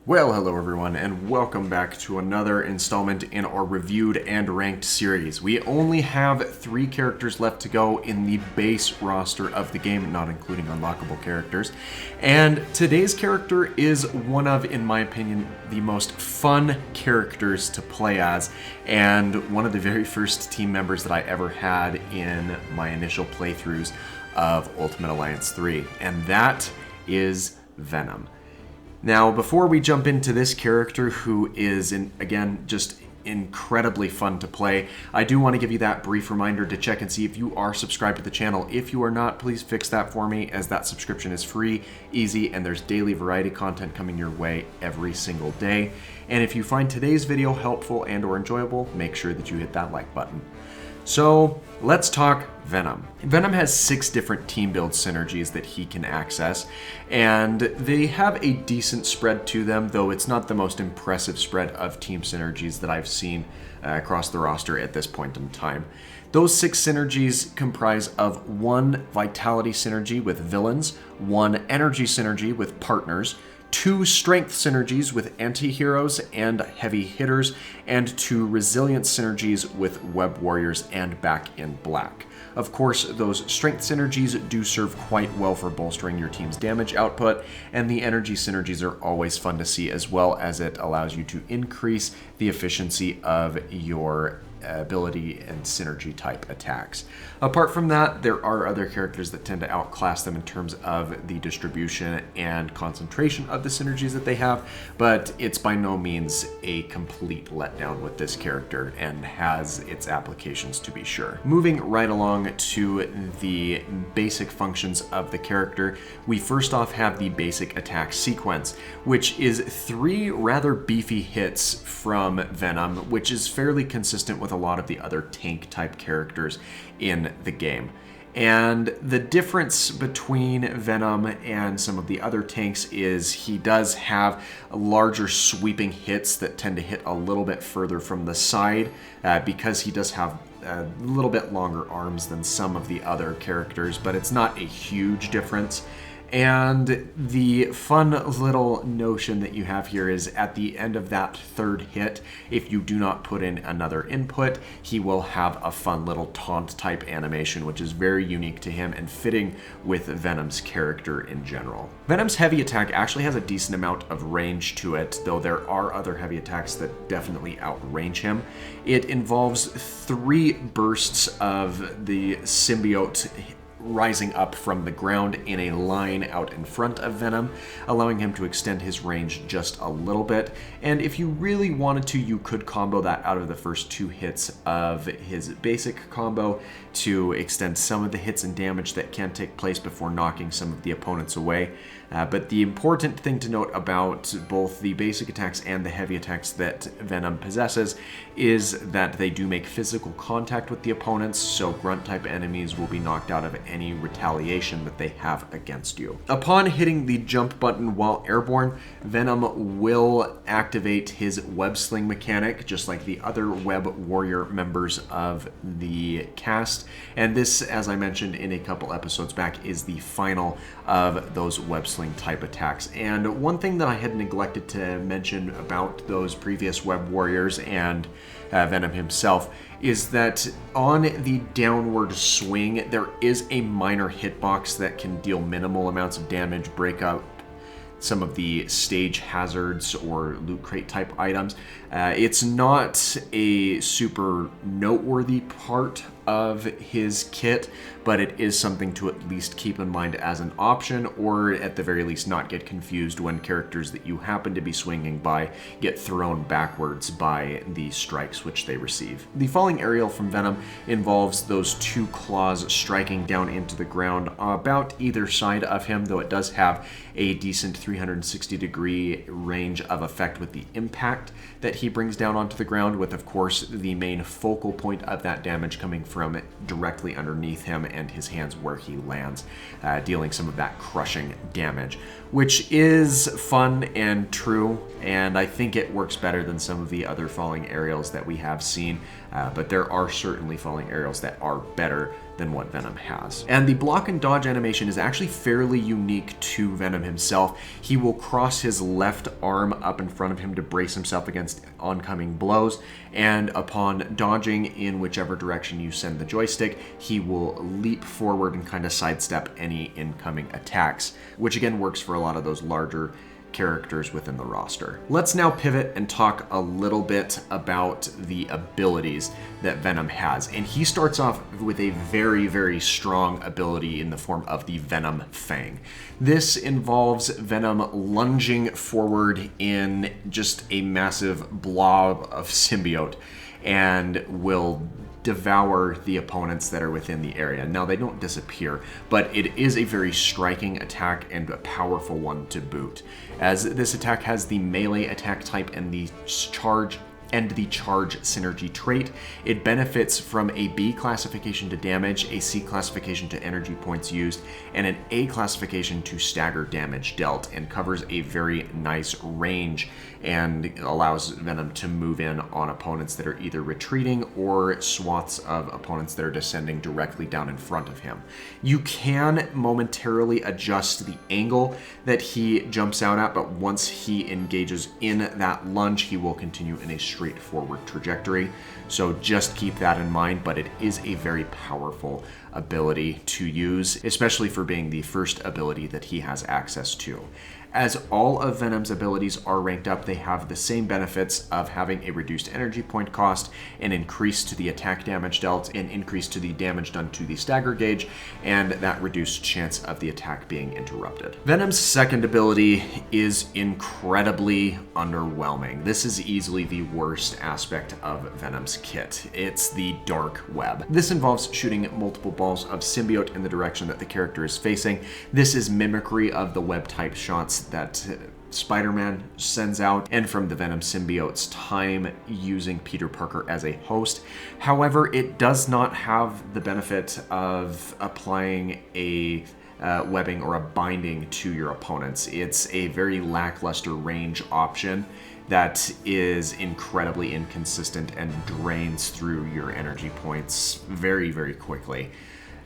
Well, hello everyone, and welcome back to another installment in our reviewed and ranked series. We only have 3 characters left to go in the base roster of the game, not including unlockable characters. And today's character is one of, in my opinion, the most fun characters to play as, and one of the very first team members that I ever had in my initial playthroughs of Ultimate Alliance 3, and that is Venom. Now, before we jump into this character, who is, again, just incredibly fun to play, I do want to give you that brief reminder to check and see if you are subscribed to the channel. If you are not, please fix that for me, as that subscription is free, easy, and there's daily variety content coming your way every single day. And if you find today's video helpful and or enjoyable, make sure that you hit that like button. So let's talk Venom. Venom has 6 different team build synergies that he can access, and they have a decent spread to them, though it's not the most impressive spread of team synergies that I've seen across the roster at this point in time. Those 6 synergies comprise of 1 vitality synergy with villains, 1 energy synergy with partners, 2 strength synergies with anti-heroes and heavy hitters, and 2 resilience synergies with web warriors and Back in Black. Of course, those strength synergies do serve quite well for bolstering your team's damage output, and the energy synergies are always fun to see, as well as it allows you to increase the efficiency of your ability and synergy type attacks. Apart from that, there are other characters that tend to outclass them in terms of the distribution and concentration of the synergies that they have, but it's by no means a complete letdown with this character and has its applications, to be sure. Moving right along to the basic functions of the character, we first off have the basic attack sequence, which is 3 rather beefy hits from Venom, which is fairly consistent with a lot of the other tank type characters in the game. And the difference between Venom and some of the other tanks is he does have larger sweeping hits that tend to hit a little bit further from the side, because he does have a little bit longer arms than some of the other characters, but it's not a huge difference. And the fun little notion that you have here is at the end of that 3rd hit, if you do not put in another input, he will have a fun little taunt type animation, which is very unique to him and fitting with Venom's character in general. Venom's heavy attack actually has a decent amount of range to it, though there are other heavy attacks that definitely outrange him. It involves 3 bursts of the symbiote rising up from the ground in a line out in front of Venom, allowing him to extend his range just a little bit. And if you really wanted to, you could combo that out of the first 2 hits of his basic combo to extend some of the hits and damage that can take place before knocking some of the opponents away. But the important thing to note about both the basic attacks and the heavy attacks that Venom possesses is that they do make physical contact with the opponents, so grunt-type enemies will be knocked out of any retaliation that they have against you. Upon hitting the jump button while airborne, Venom will activate his web sling mechanic, just like the other web warrior members of the cast. And this, as I mentioned in a couple episodes back, is the final of those web sling type attacks. And one thing that I had neglected to mention about those previous web warriors and Venom himself is that on the downward swing, there is a minor hitbox that can deal minimal amounts of damage, break up some of the stage hazards or loot crate type items. It's not a super noteworthy part of his kit, but it is something to at least keep in mind as an option, or at the very least not get confused when characters that you happen to be swinging by get thrown backwards by the strikes which they receive. The falling aerial from Venom involves those 2 claws striking down into the ground about either side of him, though it does have a decent 360-degree range of effect with the impact that he brings down onto the ground, with, of course, the main focal point of that damage coming from directly underneath him and his hands where he lands, dealing some of that crushing damage, which is fun and true, and I think it works better than some of the other falling aerials that we have seen. but there are certainly falling arrows that are better than what Venom has. And the block and dodge animation is actually fairly unique to Venom himself. He will cross his left arm up in front of him to brace himself against oncoming blows, and upon dodging in whichever direction you send the joystick, he will leap forward and kind of sidestep any incoming attacks, which again works for a lot of those larger characters within the roster. Let's now pivot and talk a little bit about the abilities that Venom has. And he starts off with a very, very strong ability in the form of the Venom Fang. This involves Venom lunging forward in just a massive blob of symbiote and will devour the opponents that are within the area. Now, they don't disappear, but it is a very striking attack and a powerful one to boot, as this attack has the melee attack type and the charge synergy trait. It benefits from a B classification to damage, a C classification to energy points used, and an A classification to stagger damage dealt, and covers a very nice range and allows Venom to move in on opponents that are either retreating or swaths of opponents that are descending directly down in front of him. You can momentarily adjust the angle that he jumps out at, but once he engages in that lunge, he will continue in a straightforward trajectory. So just keep that in mind, but it is a very powerful ability to use, especially for being the first ability that he has access to. As all of Venom's abilities are ranked up, they have the same benefits of having a reduced energy point cost, an increase to the attack damage dealt, an increase to the damage done to the stagger gauge, and that reduced chance of the attack being interrupted. Venom's second ability is incredibly underwhelming. This is easily the worst aspect of Venom's kit. It's the Dark Web. This involves shooting multiple balls of symbiote in the direction that the character is facing. This is mimicry of the web type shots that Spider-Man sends out, and from the Venom symbiote's time using Peter Parker as a host. However, it does not have the benefit of applying a webbing or a binding to your opponents. It's a very lackluster range option that is incredibly inconsistent and drains through your energy points very, very quickly.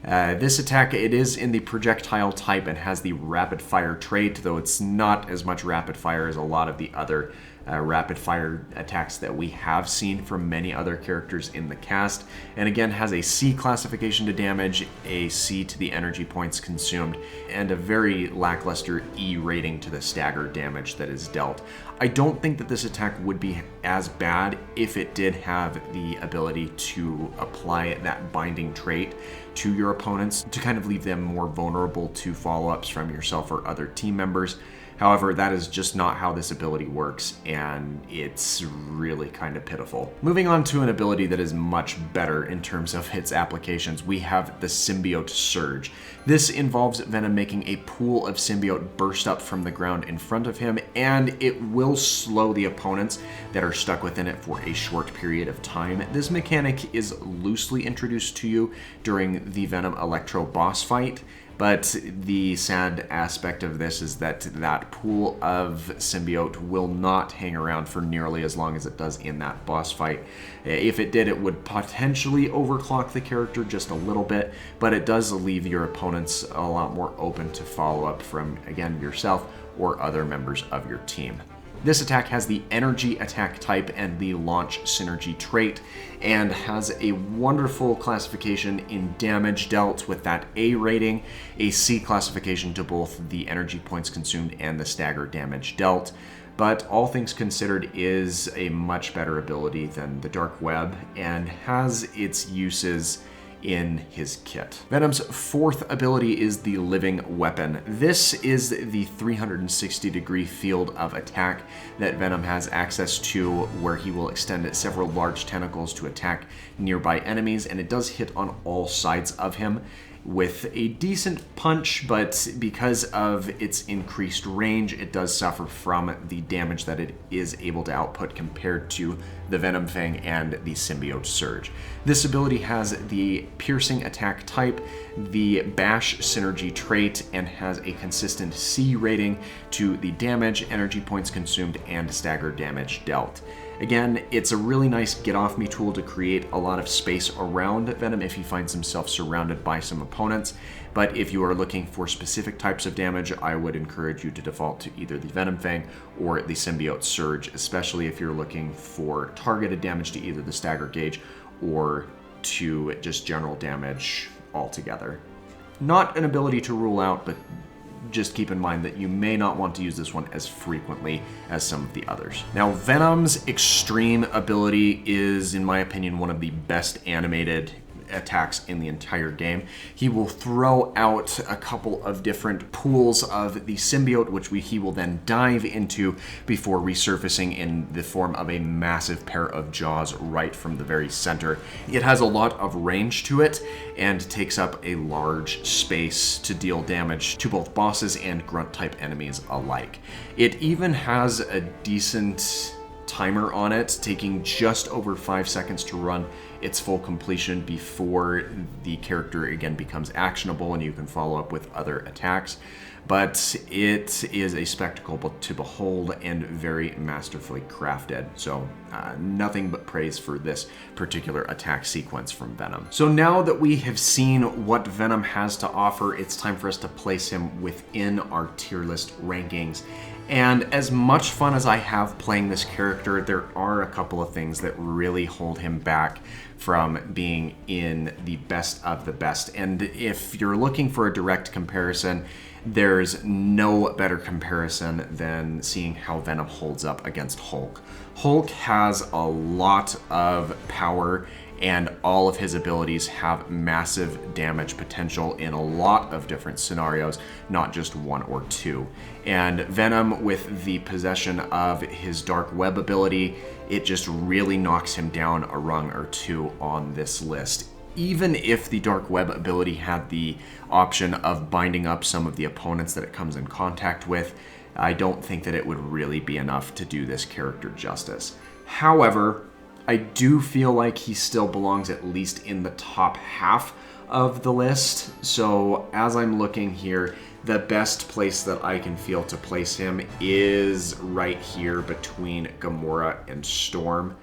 This attack, it is in the projectile type and has the rapid fire trait, though it's not as much rapid fire as a lot of the other rapid fire attacks that we have seen from many other characters in the cast, and again has a C classification to damage, a C to the energy points consumed, and a very lackluster E rating to the stagger damage that is dealt. I don't think that this attack would be as bad if it did have the ability to apply that binding trait to your opponents to kind of leave them more vulnerable to follow-ups from yourself or other team members. However, that is just not how this ability works, and it's really kind of pitiful. Moving on to an ability that is much better in terms of its applications, we have the Symbiote Surge. This involves Venom making a pool of symbiote burst up from the ground in front of him, and it will slow the opponents that are stuck within it for a short period of time. This mechanic is loosely introduced to you during the Venom Electro boss fight, but the sad aspect of this is that that pool of symbiote will not hang around for nearly as long as it does in that boss fight. If it did, it would potentially overclock the character just a little bit, but it does leave your opponents a lot more open to follow up from, again, yourself or other members of your team. This attack has the energy attack type and the launch synergy trait, and has a wonderful classification in damage dealt with that A rating, a C classification to both the energy points consumed and the stagger damage dealt. But all things considered is a much better ability than the Dark Web and has its uses in his kit. Venom's fourth ability is the Living Weapon. This is the 360-degree field of attack that Venom has access to, where he will extend several large tentacles to attack nearby enemies, and it does hit on all sides of him. with a decent punch, but because of its increased range, it does suffer from the damage that it is able to output compared to the Venom Fang and the Symbiote Surge. This ability has the piercing attack type, the bash synergy trait, and has a consistent C rating to the damage, energy points consumed, and stagger damage dealt. Again, it's a really nice get-off-me tool to create a lot of space around Venom if he finds himself surrounded by some opponents, but if you are looking for specific types of damage, I would encourage you to default to either the Venom Fang or the Symbiote Surge, especially if you're looking for targeted damage to either the stagger gauge or to just general damage altogether. Not an ability to rule out, but just keep in mind that you may not want to use this one as frequently as some of the others. Now, Venom's extreme ability is, in my opinion, one of the best animated attacks in the entire game. He will throw out a couple of different pools of the symbiote, which he will then dive into before resurfacing in the form of a massive pair of jaws right from the very center. It has a lot of range to it and takes up a large space to deal damage to both bosses and grunt type enemies alike. It even has a decent timer on it, taking just over 5 seconds to run its full completion before the character again becomes actionable and you can follow up with other attacks. But it is a spectacle to behold and very masterfully crafted. So nothing but praise for this particular attack sequence from Venom. So now that we have seen what Venom has to offer, it's time for us to place him within our tier list rankings. And as much fun as I have playing this character, there are a couple of things that really hold him back from being in the best of the best. And if you're looking for a direct comparison, there's no better comparison than seeing how Venom holds up against Hulk. Hulk has a lot of power and all of his abilities have massive damage potential in a lot of different scenarios, not just one or two. And Venom, with the possession of his Dark Web ability, it just really knocks him down a rung or two on this list. Even if the Dark Web ability had the option of binding up some of the opponents that it comes in contact with, I don't think that it would really be enough to do this character justice. However, I do feel like he still belongs at least in the top half of the list. So as I'm looking here, the best place that I can feel to place him is right here between Gamora and Storm.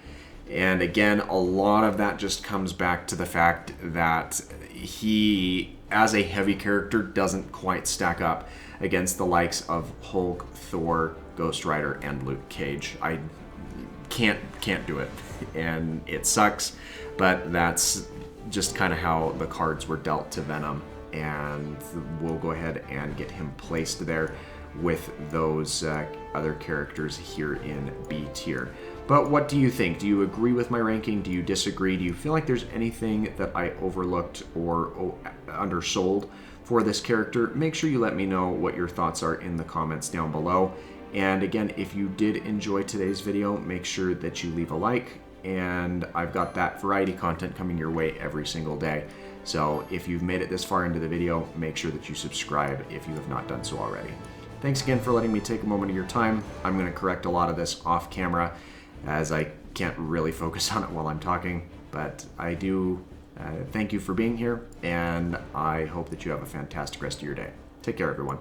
And again, a lot of that just comes back to the fact that he, as a heavy character, doesn't quite stack up against the likes of Hulk, Thor, Ghost Rider, and Luke Cage. I can't do it, and it sucks, but that's just kind of how the cards were dealt to Venom, and we'll go ahead and get him placed there with those other characters here in B tier. But what do you think? Do you agree with my ranking? Do you disagree? Do you feel like there's anything that I overlooked or undersold for this character? Make sure you let me know what your thoughts are in the comments down below. And again, if you did enjoy today's video, make sure that you leave a like, and I've got that variety content coming your way every single day. So if you've made it this far into the video, make sure that you subscribe if you have not done so already. Thanks again for letting me take a moment of your time. I'm going to correct a lot of this off camera as I can't really focus on it while I'm talking, but I do thank you for being here, and I hope that you have a fantastic rest of your day. Take care, everyone.